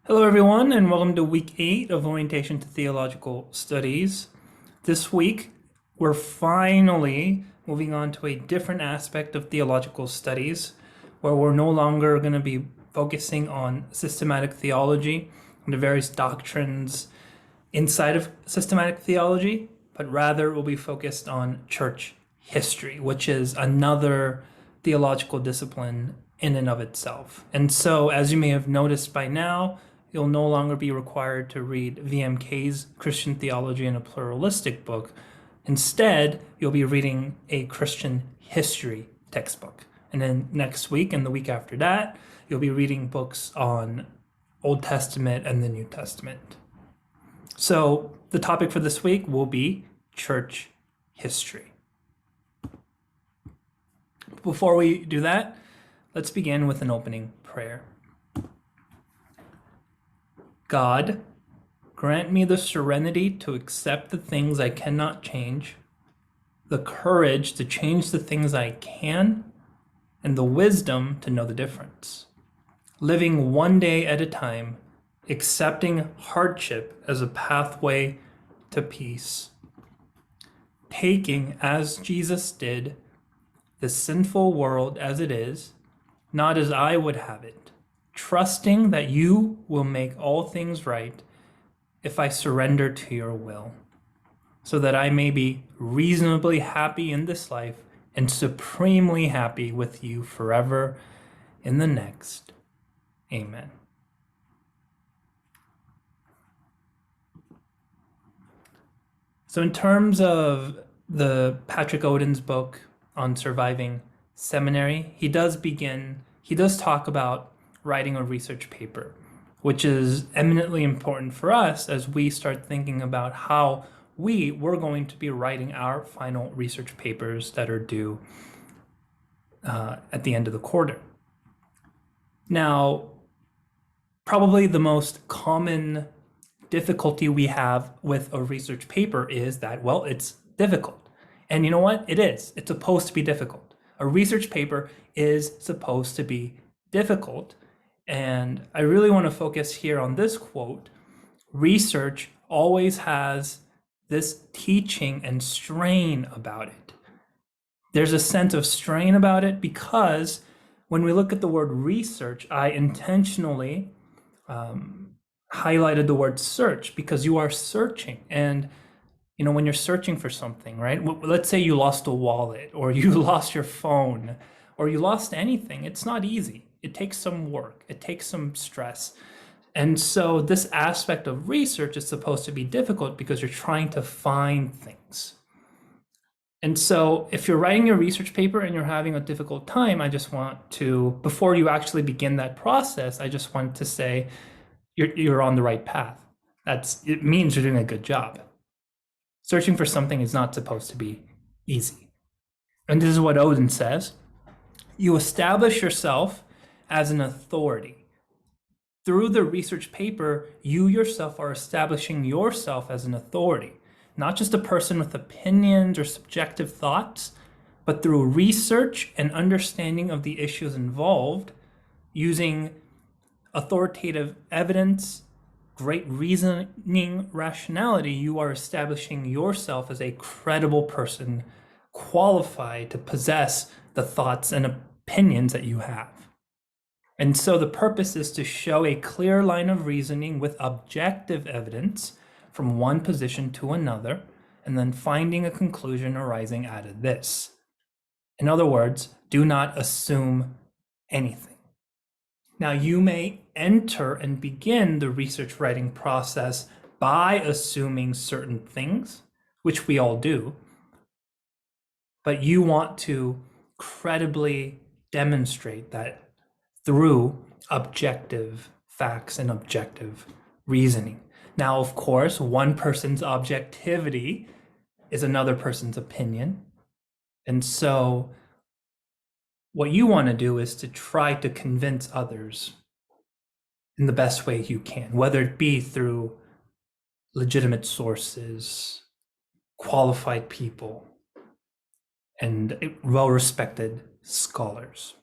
Hello, everyone, and welcome to week 8 of Orientation to Theological Studies. This week, we're finally moving on to a different aspect of theological studies, where we're no longer going to be focusing on systematic theology and the various doctrines inside of systematic theology, but rather we'll be focused on church history, which is another theological discipline in and of itself. And so, as you may have noticed by now, you'll no longer be required to read VMK's Christian Theology in a Pluralistic Book. Instead, you'll be reading a Christian history textbook. And then next week and the week after that, you'll be reading books on Old Testament and the New Testament. So the topic for this week will be church history. Before we do that, let's begin with an opening prayer. God, grant me the serenity to accept the things I cannot change, the courage to change the things I can, and the wisdom to know the difference. Living one day at a time, accepting hardship as a pathway to peace. Taking, as Jesus did, the sinful world as it is, not as I would have it, trusting that you will make all things right if I surrender to your will, so that I may be reasonably happy in this life and supremely happy with you forever in the next. Amen. So in terms of the Patrick Oden's book on surviving seminary, he does talk about writing a research paper, which is eminently important for us as we start thinking about how we're going to be writing our final research papers that are due at the end of the quarter. Now, probably the most common difficulty we have with a research paper is that, well, it's difficult. And you know what? It is. It's supposed to be difficult. A research paper is supposed to be difficult. And I really want to focus here on this quote. Research always has this teaching and strain about it. There's a sense of strain about it because when we look at the word research, I intentionally highlighted the word search because you are searching. And when you're searching for something, right? Let's say you lost a wallet or you lost your phone or you lost anything. It's not easy. It takes some work. It takes some stress. And so this aspect of research is supposed to be difficult because you're trying to find things. And so if you're writing your research paper and you're having a difficult time, I just want to, before you actually begin that process, I just want to say you're on the right path. It means you're doing a good job. Searching for something is not supposed to be easy. And this is what Oden says. You establish yourself as an authority. Through the research paper, you yourself are establishing yourself as an authority, not just a person with opinions or subjective thoughts, but through research and understanding of the issues involved, using authoritative evidence, great reasoning, rationality, you are establishing yourself as a credible person, qualified to possess the thoughts and opinions that you have. And so the purpose is to show a clear line of reasoning with objective evidence from one position to another, and then finding a conclusion arising out of this. In other words, do not assume anything. Now, you may enter and begin the research writing process by assuming certain things, which we all do, but you want to credibly demonstrate that through objective facts and objective reasoning. Now, of course, one person's objectivity is another person's opinion. And so what you want to do is to try to convince others in the best way you can, whether it be through legitimate sources, qualified people, and well-respected scholars.